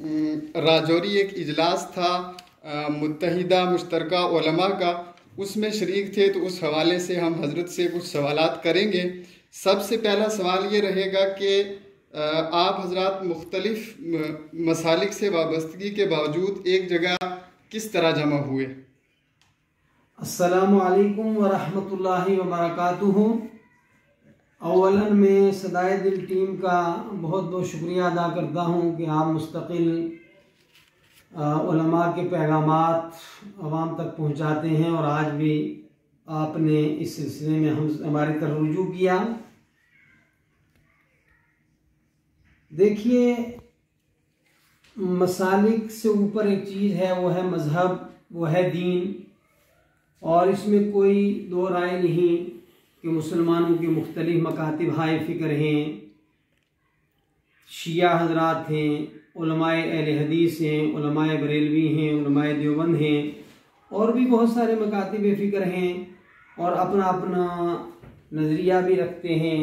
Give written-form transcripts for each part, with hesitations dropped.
राजौरी एक इजलास था मुत्तहिदा मुश्तरका उलमा का, उसमें शरीक थे, तो उस हवाले से हम हज़रत से कुछ सवालात करेंगे। सबसे पहला सवाल ये रहेगा कि आप हजरात मुख्तलिफ मसालिक से वाबस्तगी के बावजूद एक जगह किस तरह जमा हुए? अस्सलामु अलैकुम व रहमतुल्लाहि व बरकातुहू। अव्वलन मैं सदाए दिल टीम का बहुत बहुत शुक्रिया अदा करता हूँ कि आप मुस्तकिल उलमा के पैगामात आवाम तक पहुँचाते हैं और आज भी आपने इस सिलसिले में हमारी तरफ रुजू किया। देखिए, मसालिक से ऊपर एक चीज़ है, वो है मज़हब, वो है दीन, और इसमें कोई दो राय नहीं कि मुसलमानों के मुख्तलिफ मकातिब हाय फ़िक्र हैं। शिया हजरात हैं, उलमाए अहले हदीस हैं, उलमाए बरेलवी हैं, उलमाए देवबंद हैं, और भी बहुत सारे मकातिब फ़िक्र हैं और अपना अपना नज़रिया भी रखते हैं,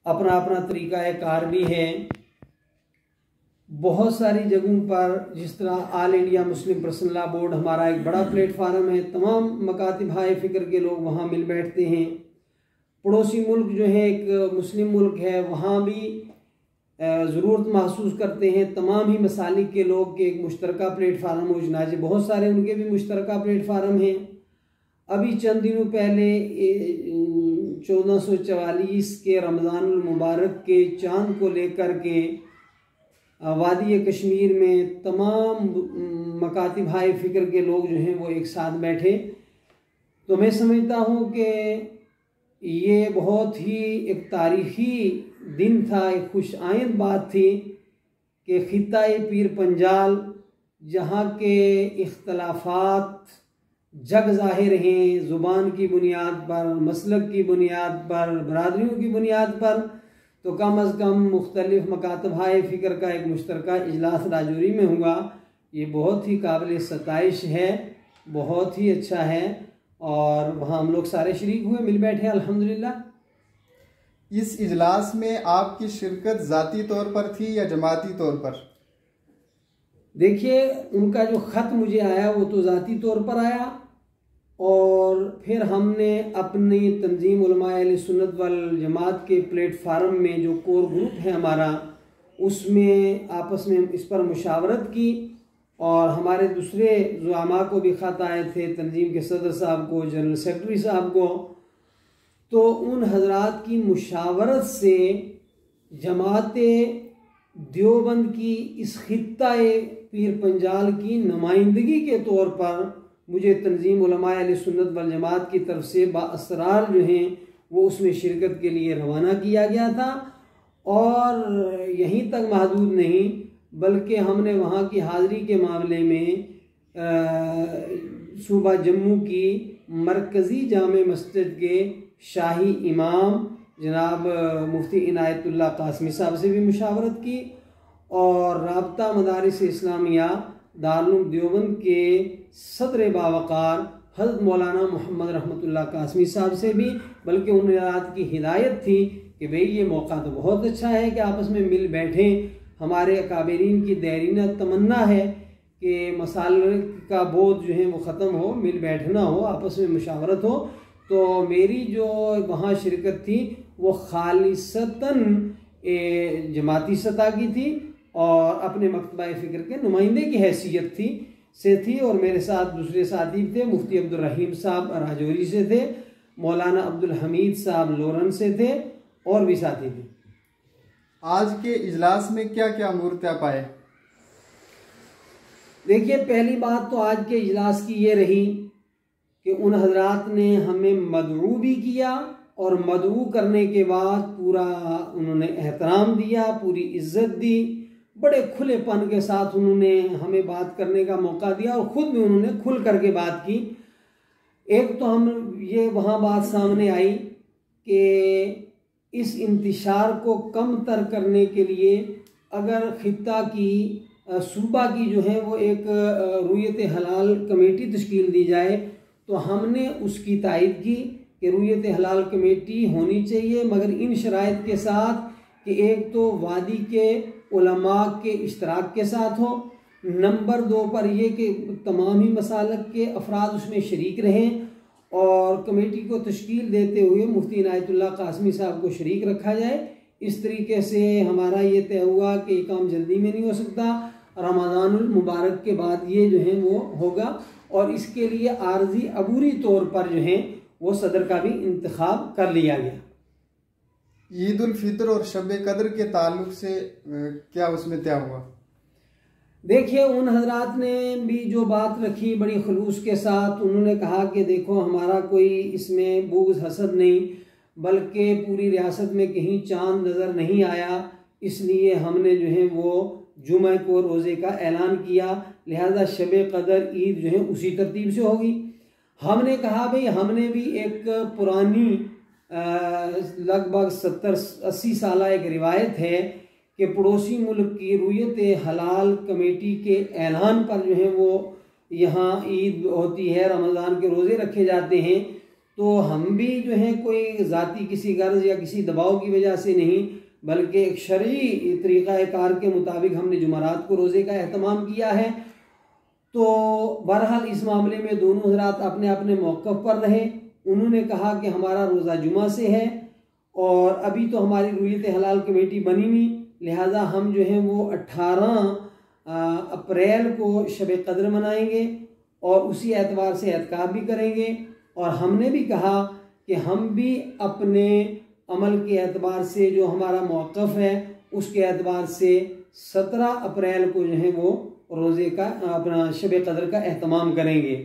अपना अपना तरीक़ा कार भी है। बहुत सारी जगहों पर, जिस तरह all India Muslim personal law board हमारा एक बड़ा प्लेटफार्म है, तमाम मकातिब हाय फ़िक्र के लोग वहाँ मिल बैठते हैं। पड़ोसी मुल्क जो है एक मुस्लिम मुल्क है, वहाँ भी ज़रूरत महसूस करते हैं तमाम ही मसालिक के लोग के एक मुश्तरका प्लेटफार्म हो। चुनांचे बहुत सारे उनके भी मुश्तरका प्लेटफार्म हैं। अभी चंद दिनों पहले 1444 के रमज़ानुल मुबारक के चाँद को लेकर के वादी कश्मीर में तमाम मकातिब हाय फ़िक्र के लोग जो हैं वो एक साथ बैठे। तो मैं समझता हूँ कि ये बहुत ही एक तारीख़ी दिन था, एक खुश आइंद बात थी कि ख़ित्ता-ए पीर पंजाल, जहाँ के इख्तलाफात जग ज़ाहिर हैं ज़ुबान की बुनियाद पर, मसलक की बुनियाद पर, बरादरियों की बुनियाद पर, तो कम अज़ कम मुख्तलिफ़ मकातब हाय फ़िक्र का एक मुश्तरका इजलास राजौरी में हुआ। ये बहुत ही काबिल सताइश है, बहुत ही अच्छा है, और वहाँ हम लोग सारे शरीक हुए, मिल बैठे अल्हम्दुलिल्लाह। इस इजलास में आपकी शिरकत ज़ाती तौर पर थी या जमाती तौर पर? देखिए, उनका जो ख़त मुझे आया वो तो ज़ाती तौर पर आया, और फिर हमने अपनी तंजीम उलमाए अहले सुन्नत वल जमात के प्लेटफार्म में जो कोर ग्रुप है हमारा, उसमें आपस में इस पर मुशावरत की, और हमारे दूसरे ज़ुआमा को भी ख़त आए थे, तंजीम के सदर साहब को, जनरल सेक्रेटरी साहब को। तो उन हजरात की मुशावरत से जमाते देवबंद की इस ख़ित्ता-ए पीर पंजाल की नुमाइंदगी के तौर पर मुझे तंजीम उलमाए अहले सुन्नत वल जमात की तरफ से बाअसरार जो हैं वो उसमें शिरकत के लिए रवाना किया गया था। और यहीं तक महदूद नहीं, बल्कि हमने वहाँ की हाज़िरी के मामले में सूबा जम्मू की मरकज़ी जामे मस्जिद के शाही इमाम जनाब मुफ्ती इनायतुल्लाह कासमी साहब से भी मुशावरत की, और राब्ता मदारिस इस्लामिया दारुल देवबंद के सदर बावकार हज़रत मौलाना मोहम्मद रहमतुल्लाह कासमी साहब से भी, बल्कि उन रात की हिदायत थी कि भाई ये मौका तो बहुत अच्छा है कि आपस में मिल बैठें। हमारे अकाबरीन की दैरीना तमन्ना है कि मसाल का बोझ जो है वो ख़त्म हो, मिल बैठना हो, आपस में मुशावरत हो। तो मेरी जो वहाँ शिरकत थी वो खालिसतन जमाती सतह की थी और अपने मकतबा फ़िक्र के नुमाइंदे की हैसियत थी। और मेरे साथ दूसरे साथी थे, मुफ्ती अब्दुल रहीम साहब राजौरी से थे, मौलाना अब्दुल हमीद साहब लोरन से थे, और भी साथी थे। आज के इजलास में क्या क्या अमूर तय पाए? देखिए, पहली बात तो आज के इजलास की ये रही कि उन हजरात ने हमें मदऊ भी किया, और मदऊ करने के बाद पूरा उन्होंने एहतराम दिया, पूरी इज्जत दी, बड़े खुलेपन के साथ उन्होंने हमें बात करने का मौका दिया, और ख़ुद भी उन्होंने खुल करके बात की। एक तो हम ये वहाँ बात सामने आई कि इस इंतशार को कम तर करने के लिए अगर ख़ित्ता की सूबा की जो है वो एक रुयत हलाल कमेटी तश्कील दी जाए, तो हमने उसकी तायद की कि रुयत हलाल कमेटी होनी चाहिए, मगर इन शराइत के साथ कि एक तो वादी के उलमा के इश्तराक के साथ हो। नंबर 2 पर यह कि तमाम ही मसालक के अफराद उसमें शरीक रहें और कमेटी को तश्कील देते हुए मुफ्ती इनायतुल्लाह कासमी साहब को शरीक रखा जाए। इस तरीके से हमारा ये तय हुआ कि ये काम जल्दी में नहीं हो सकता, रमज़ानुल मुबारक के बाद ये जो है वो होगा और इसके लिए आर्जी अबूरी तौर पर जो है वो सदर का भी इंतखाब कर लिया गया। ईद उल फितर और शब कदर के ताल्लुक से क्या उसमें तय हुआ? देखिए, उन हजरात ने भी जो बात रखी बड़ी खलूस के साथ, उन्होंने कहा कि देखो हमारा कोई इसमें बुग़्ज़ हसद नहीं, बल्कि पूरी रियासत में कहीं चांद नज़र नहीं आया, इसलिए हमने जो है वो जुमे को रोज़े का ऐलान किया, लिहाजा शब कदर ईद जो है उसी तरतीब से होगी। हमने कहा भाई हमने भी एक पुरानी लगभग 70-80 साल एक रिवायत है कि पड़ोसी मुल्क की रुयत हलाल कमेटी के ऐलान पर जो है वो यहाँ ईद होती है, रमज़ान के रोज़े रखे जाते हैं, तो हम भी जो है कोई ज़ाती किसी गर्ज या किसी दबाव की वजह से नहीं, बल्कि एक शरई तरीक़ाकार के मुताबिक हमने जुमरात को रोज़े का एहतमाम किया है। तो बहरहाल इस मामले में दोनों हज़रात अपने अपने मौक़िफ़ पर रहे। उन्होंने कहा कि हमारा रोज़ा जुमा से है और अभी तो हमारी रुयत हलाल कमेटी बनी नहीं, लिहाजा हम जो है वो 18 अप्रैल को शब कद्र मनाएंगे और उसी एतबार से एतकाफ़ भी करेंगे। और हमने भी कहा कि हम भी अपने अमल के एतबार से जो हमारा मौक़िफ़ है उसके एतबार से 17 अप्रैल को जो है वो रोज़े का अपना शब कद्र का एहतमाम करेंगे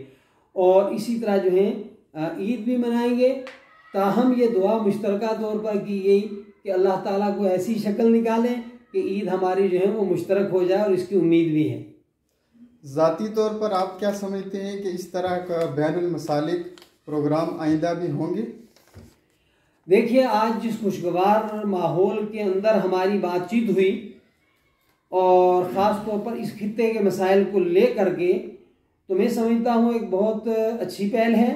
और इसी तरह जो है ईद भी मनाएंगे। ताहम ये दुआ मुश्तरका तौर पर की गई कि अल्लाह ताला को ऐसी शक्ल निकालें कि ईद हमारी जो है वो मुश्तरक हो जाए और इसकी उम्मीद भी है। ज़ाती तौर पर आप क्या समझते हैं कि इस तरह का बैनुल मसालिक प्रोग्राम आइंदा भी होंगे? देखिए, आज जिस खुशगवार माहौल के अंदर हमारी बातचीत हुई और ख़ास तौर पर इस खित्ते के मसाइल को ले करके, तो मैं समझता हूँ एक बहुत अच्छी पहल है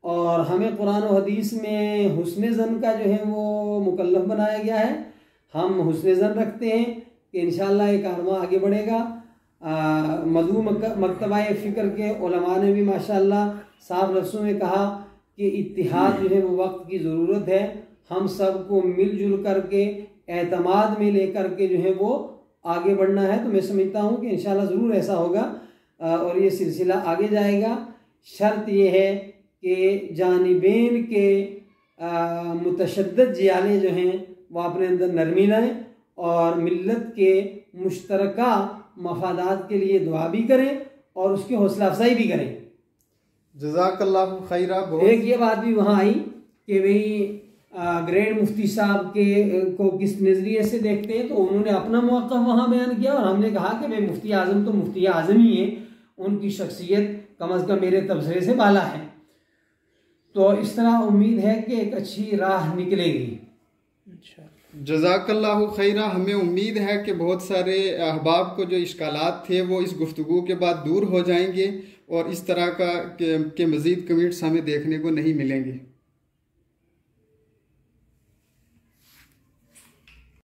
और हमें कुरान और हदीस में हुस्न ज़न का जो है वो मुकल्लफ बनाया गया है। हम हुस्न ज़न रखते हैं कि इंशाअल्लाह ये कारवां आगे बढ़ेगा। मधु मकतबा फ़िक्र के उलमा ने भी माशाअल्लाह साफ लफ्ज़ों में कहा कि इत्तिहाद जो है वो वक्त की ज़रूरत है, हम सब को मिलजुल करके एतमाद में लेकर के जो है वो आगे बढ़ना है। तो मैं समझता हूँ कि इंशाअल्लाह ज़रूर ऐसा होगा और ये सिलसिला आगे जाएगा। शर्त ये है कि जानिबैन के मुतशद्दिद जियाले जो हैं वो अपने अंदर नरमी लाएँ और मिल्लत के मुश्तरका मफादात के लिए दुआ भी करें और उसकी हौसला अफजाई भी करें। जज़ाकल्लाहु खैरा। एक ये बात भी वहाँ आई कि भाई ग्रैंड मुफ्ती साहब के को किस नज़रिए से देखते हैं, तो उन्होंने अपना मौक़िफ़ वहाँ बयान किया और हमने कहा कि भाई मुफ्ती आज़म तो मुफ्ती आज़म ही है, उनकी शख्सियत कम अज़ कम मेरे तबसरे से बाला है। तो इस तरह उम्मीद है कि एक अच्छी राह निकलेगी। अच्छा, जज़ाकल्लाहु खैरा। हमें उम्मीद है कि बहुत सारे अहबाब को जो इश्कालात थे वो इस गुफ्तगू के बाद दूर हो जाएंगे और इस तरह के मज़ीद कमेंट्स हमें देखने को नहीं मिलेंगे।